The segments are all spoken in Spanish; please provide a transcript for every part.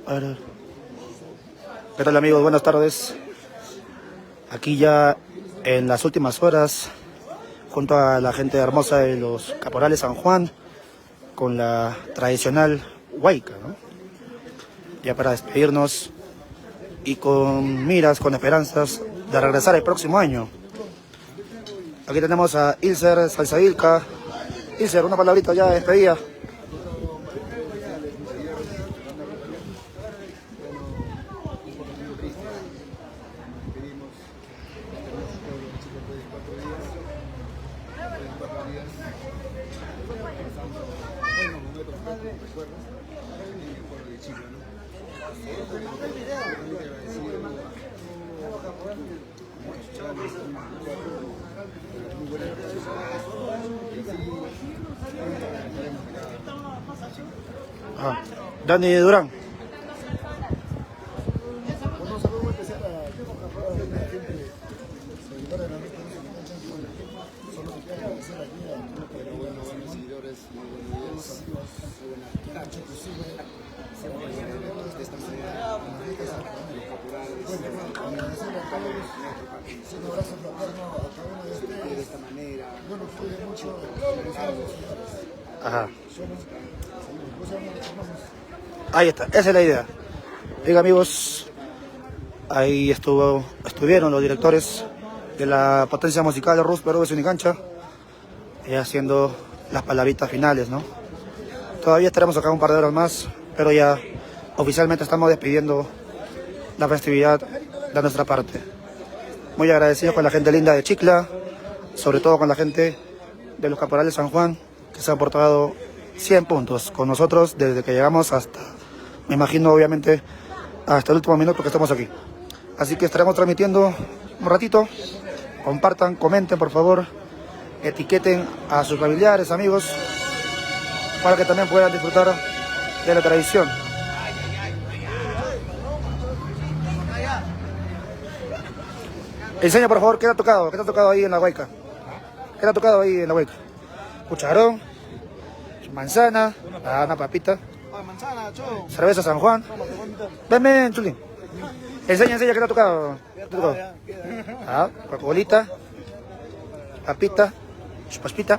A ver. ¿Qué tal, amigos? Buenas tardes. Aquí ya en las últimas horas, junto a la gente hermosa de los Caporales San Juan, con la tradicional huayca, ¿no? Ya para despedirnos y con miras, con esperanzas de regresar el próximo año. Aquí tenemos a Ilser Salsailca. Ilser, una palabrita ya de despedida. Dani Durán. Bueno, un saludo especial a la gente seguidora de la red. Solo que quiero agradecer aquí a los seguidores, los amigos, Nacho que sube, de esta manera, agradecer a todos, un abrazo fraterno a cada uno de ustedes, de esta manera. Yo los cuido mucho, Ajá. Ahí está, esa es la idea. Bien, amigos, ahí estuvieron los directores de la potencia musical de Rus Perú de Sunicancha, haciendo las palabritas finales, ¿no? Todavía estaremos acá un par de horas más, pero ya oficialmente estamos despidiendo la festividad de nuestra parte. Muy agradecidos con la gente linda de Chicla, sobre todo con la gente de los Caporales San Juan, que se han portado 100 puntos con nosotros desde que llegamos hasta, me imagino obviamente, hasta el último minuto que estamos aquí. Así que estaremos transmitiendo un ratito. Compartan, comenten por favor, etiqueten a sus familiares, amigos, para que también puedan disfrutar de la tradición. Enseña por favor qué te ha tocado, ahí en la huayca. ¿Qué te ha tocado ahí en la huayca? Cucharón, manzana, una papita, cerveza San Juan. Ven, Chulín. Enseña, ¿qué te ha tocado? Coca-colita, papita, chupaspita,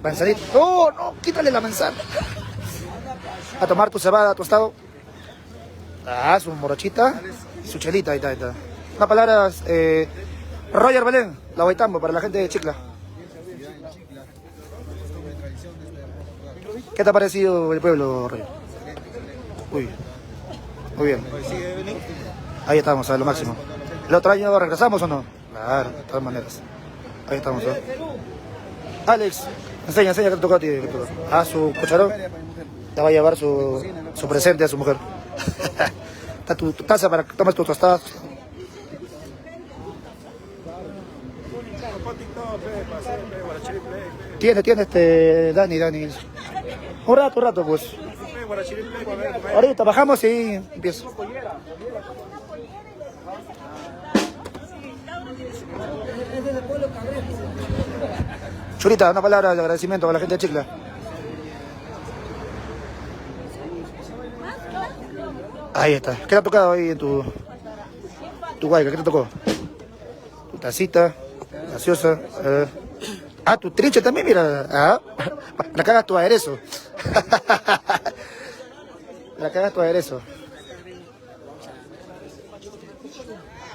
manzanita. No, quítale la manzana. A tomar tu cebada tostado. Su morochita, su chelita, ahí está. Una palabra, Roger Belén, la Huaytambo, para la gente de Chicla. ¿Qué te ha parecido el pueblo, Roger? Uy, muy bien. Ahí estamos, a lo máximo. ¿El otro año regresamos o no? Claro, de todas maneras. Ahí estamos, ¿eh? Alex, enseña, ¿qué te tocó a ti? Su cucharón. Te va a llevar su presente a su mujer. Está tu taza para que tomes tus tostadas. Tiene Dani. Un rato, pues. Ahorita bajamos y empiezo. Churita, una palabra de agradecimiento a la gente de Chicla. Ahí está. ¿Qué te ha tocado ahí en tu huayca? ¿Qué te tocó? Tu tacita, gaseosa. Tu trinche también, mira. La cagas tu aderezo. La cagas tu aderezo.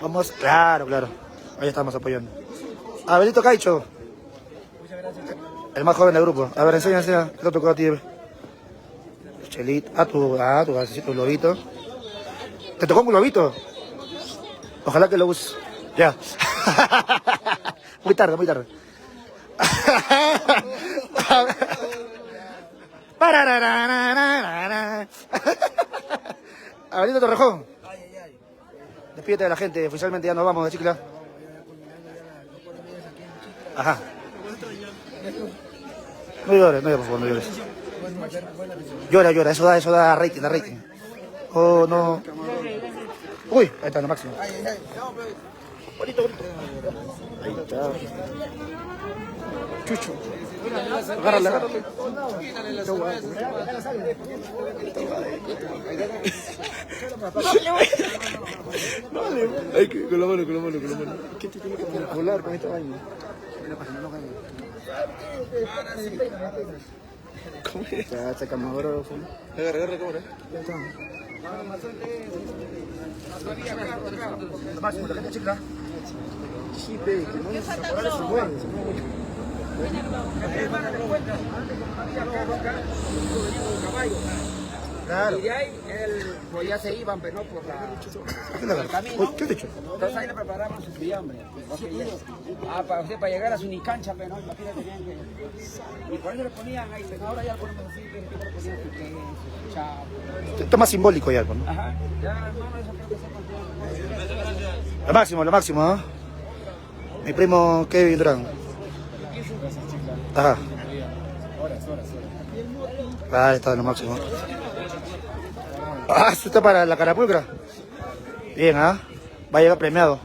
Vamos, claro. Ahí estamos apoyando. Benito Caicho. El más joven del grupo. A ver, enseña. ¿Qué te tocó a ti? Chelita. Tu gasecito, tu globito. ¿Te tocó un globito? Ojalá que lo uses. Ya. Muy tarde. Benito Torrejón. Despídete de la gente, oficialmente ya nos vamos de Chicla. Ajá. No llores, por favor, no llores. Llora, eso da rating. Oh, no. Uy, ahí está, lo máximo. Bonito. Ahí está. Chucho. Agárrale, agárrale. Ay, con la mano, con la mano, con la mano. ¿Qué te tiene que calcular con esta vaina? ¿Cómo es? Ya, sacamos ahora. Agarra, agarra, cámara. Ya está. Máximo, la gente chica. Sí, pe, que no se acuerda su buen. Claro. Y de ahí, pues ya se iban, pero no por el camino. ¿Qué has dicho? Entonces ahí le preparaban su fiambre. Para llegar a su nicancha, pero no, imagínate tenían que... Y por eso le ponían ahí, pero ahora ya lo ponemos así, pero le ponían su queso, chavo. Esto es más simbólico ya, ¿no? Ajá, ya, no, eso creo que se contiene. Lo máximo, ¿eh? Mi primo Kevin Durán. Ajá. Horas. Ah, está lo máximo. Ah, esto está para la carapulcra. Bien, ¿ah? Va a llegar premiado.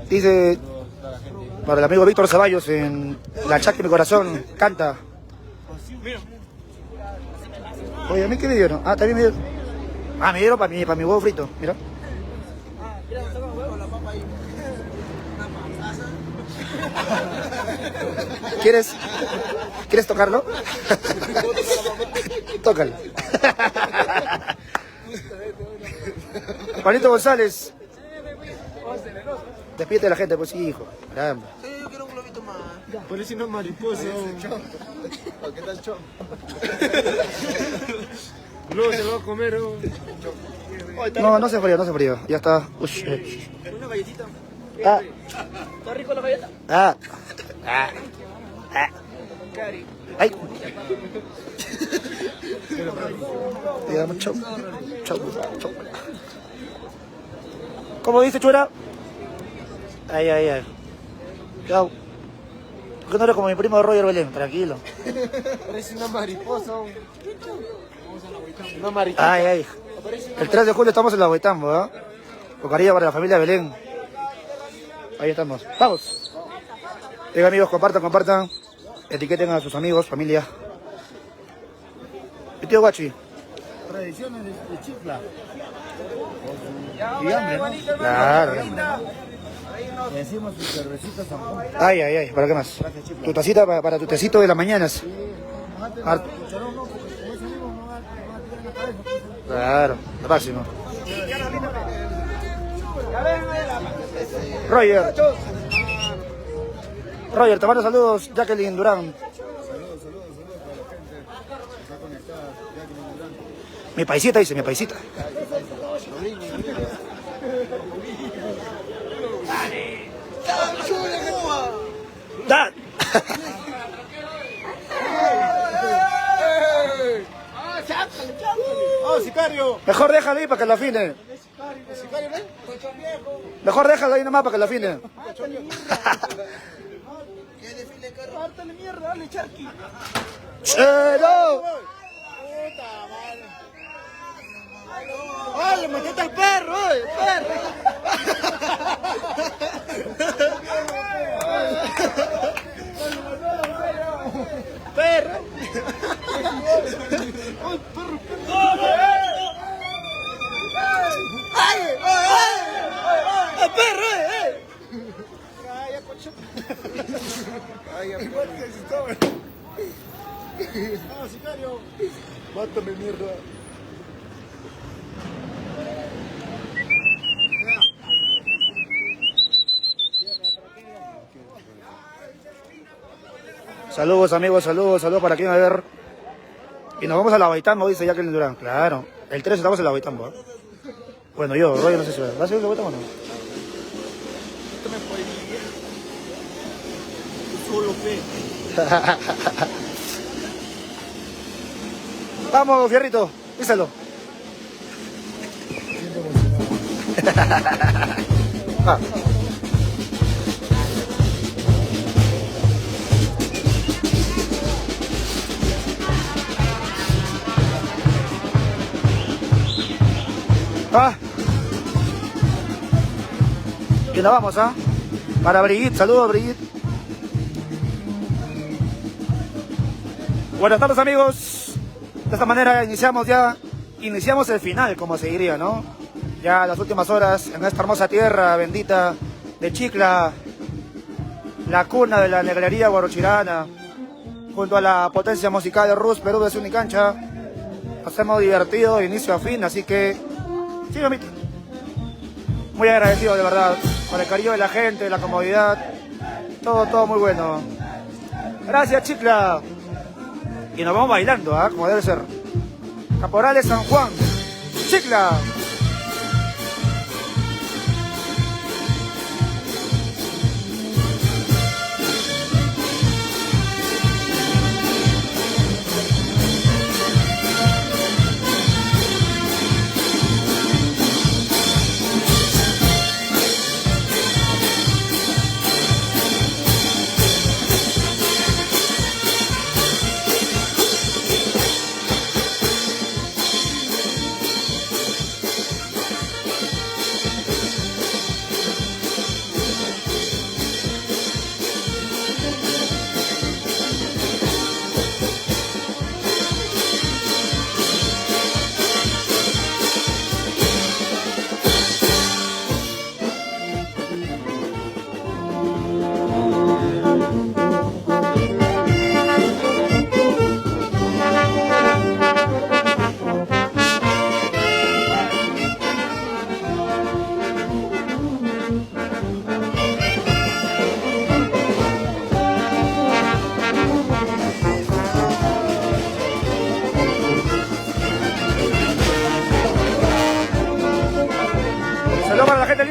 Dice para el amigo Víctor Ceballos en La Chaca de mi corazón, canta. Oye, ¿a mí qué me dieron? Ah, también me dieron. Ah, me dieron para mi huevo frito, mira. ¿Quieres tocarlo? Tócalo. Juanito González. Despídete de la gente, pues sí, hijo. Caramba. Sí, yo quiero un globito más. Por eso no es mariposa. ¿Qué tal, chom? Luego se lo va a comer. No se frío. Ya está. Ush. Una galletita. Ah. ¿Está rico la galleta? Ah. Cari. Ay. Digamos, chau. ¿Cómo dice, chura? Ay. Chau. ¿Por qué no eres como mi primo Roger Belén? Tranquilo. Parece una mariposa. Una mariposa. Ay. El 3 de julio estamos en la Huitambo, ¿eh? Con cariño para la familia Belén. Ahí estamos. ¡Vamos! Venga, amigos, compartan. Etiqueten a sus amigos, familia. ¿Y tío Guachi? Tradiciones de Chifla. Y hambre, ¿no? Claro. Le decimos sus cervecitas a Juan. Ay. ¿Para qué más? Tu tacita para tu tecito de las mañanas. Claro, lo máximo. Roger, te mando saludos, Jacqueline Durán. Mi paisita dice, mi paisita. ¡Da! ¡Oh, sicario! Mejor déjalo ahí para que lo afine. ¿Sicario, no? Mejor déjalo ahí nomás para que lo afine. ¿Qué desfile carro? ¡Hártale mierda, dale, charqui! ¡Chero! ¡Puta madre! ¡Oh, le metiste al perro, perro! ¡Perro! ¡El perro, ¡Ay, coche! ¡Oh, sicario! ¡Mátame, mierda! Saludos, amigos, saludos para quien a ver. Y nos vamos a la Huitambo, dice Jacqueline Durán. Claro, el 3 estamos en la Huitambo. Bueno, yo, Roger, no sé si va a ser la Huitambo o no. Solo fe. Vamos, Fierrito, díselo. Ah. Y nos vamos, ¿ah? Para Brigitte, saludos Brigitte. Buenas tardes amigos. De esta manera iniciamos el final, como se diría, ¿no? Ya las últimas horas en esta hermosa tierra bendita de Chicla, la cuna de la negrería guarochirana, junto a la potencia musical de Rus Perú de Unicancha. Nos hemos divertido de inicio a fin, así que sí, mamita. Muy agradecido de verdad por el cariño de la gente, la comodidad, todo muy bueno. Gracias Chicla. Y nos vamos bailando, ¿ah? Como debe ser. Caporales San Juan, Chicla.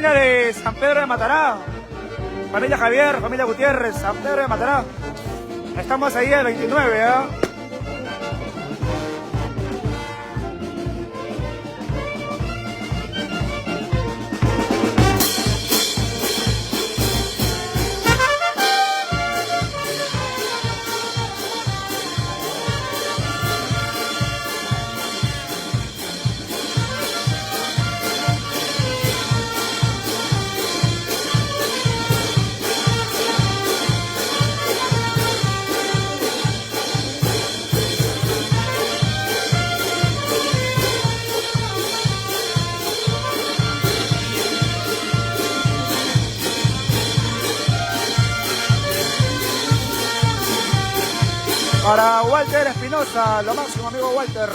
De San Pedro de Matará, familia Javier, familia Gutiérrez, San Pedro de Matará. Estamos ahí el 29, ¿eh? Para Walter Espinosa, lo máximo, amigo Walter.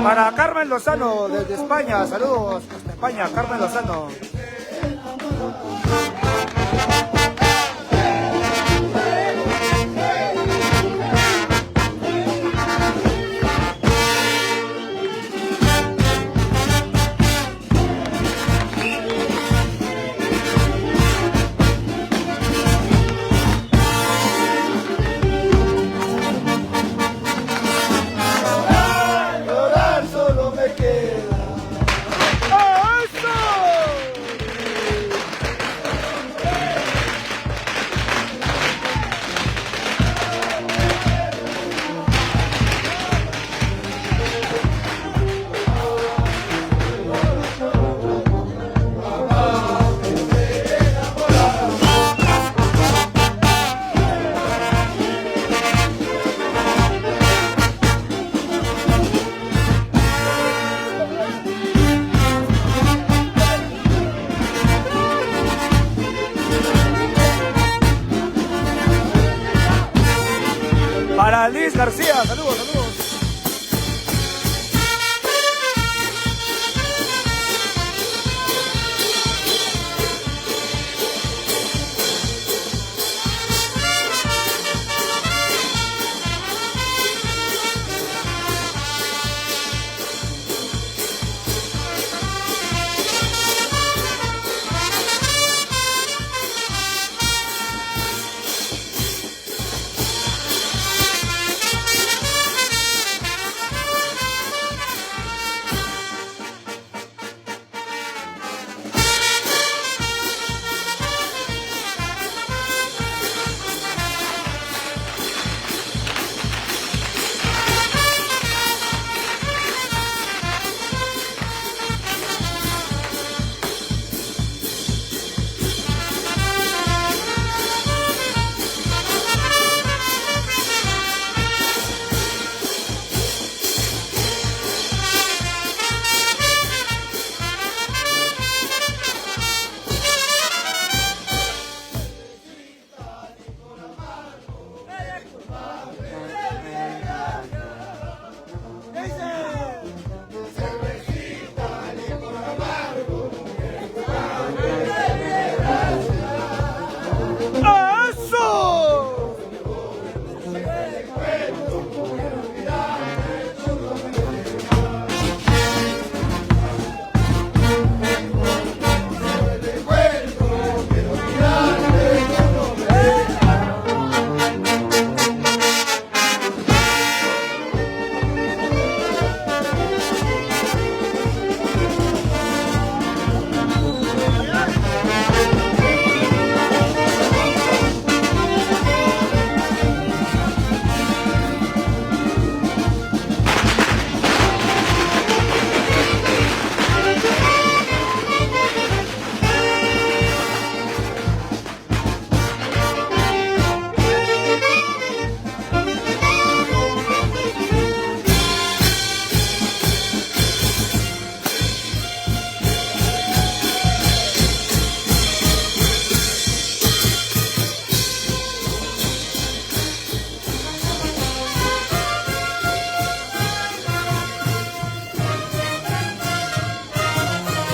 Para Carmen Lozano, desde España, saludos hasta España, Carmen Lozano. Para Liz García, saludos, saludos.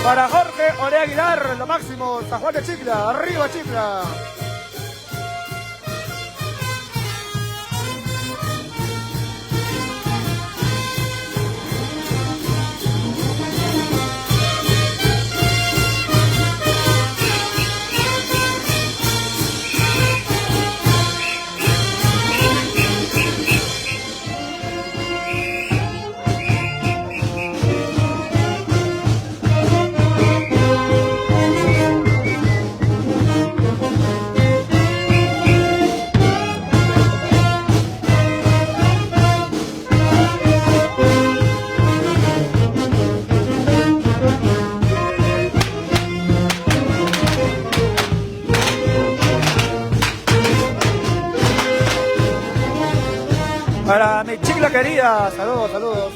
Para Jorge Orea Aguilar, lo máximo. San Juan de Chicla, arriba Chicla. Para mi Chicla querida, saludos, saludos.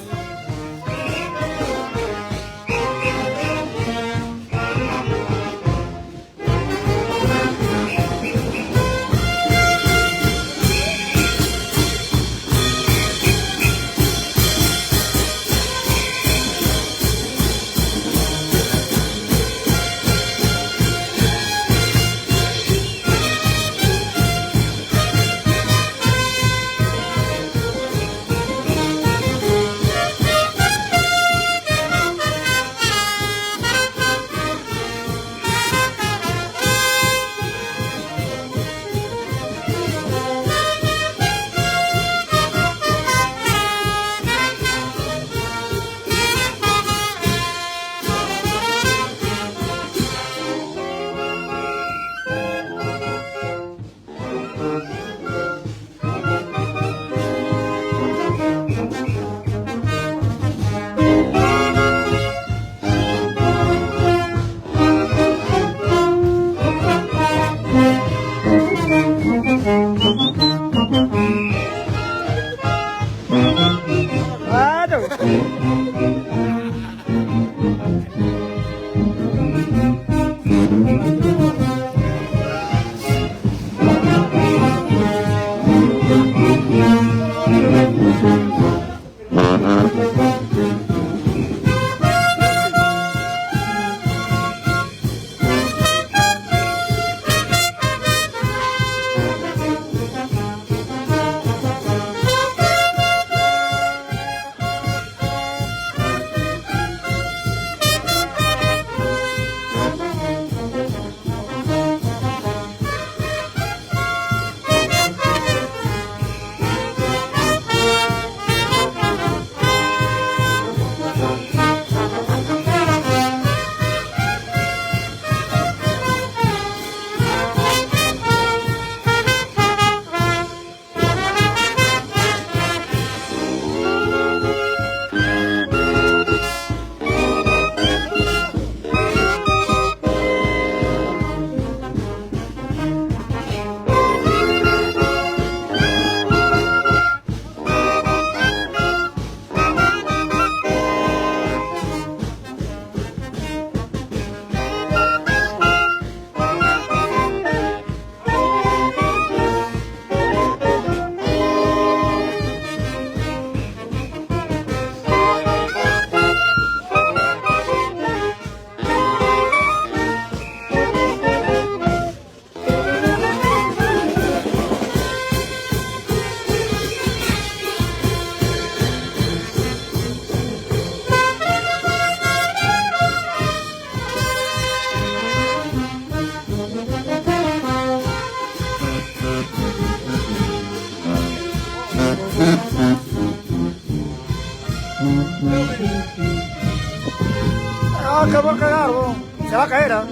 Ah, que va a cagar, bo. Se va a caer, ¿ah?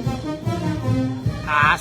Ah,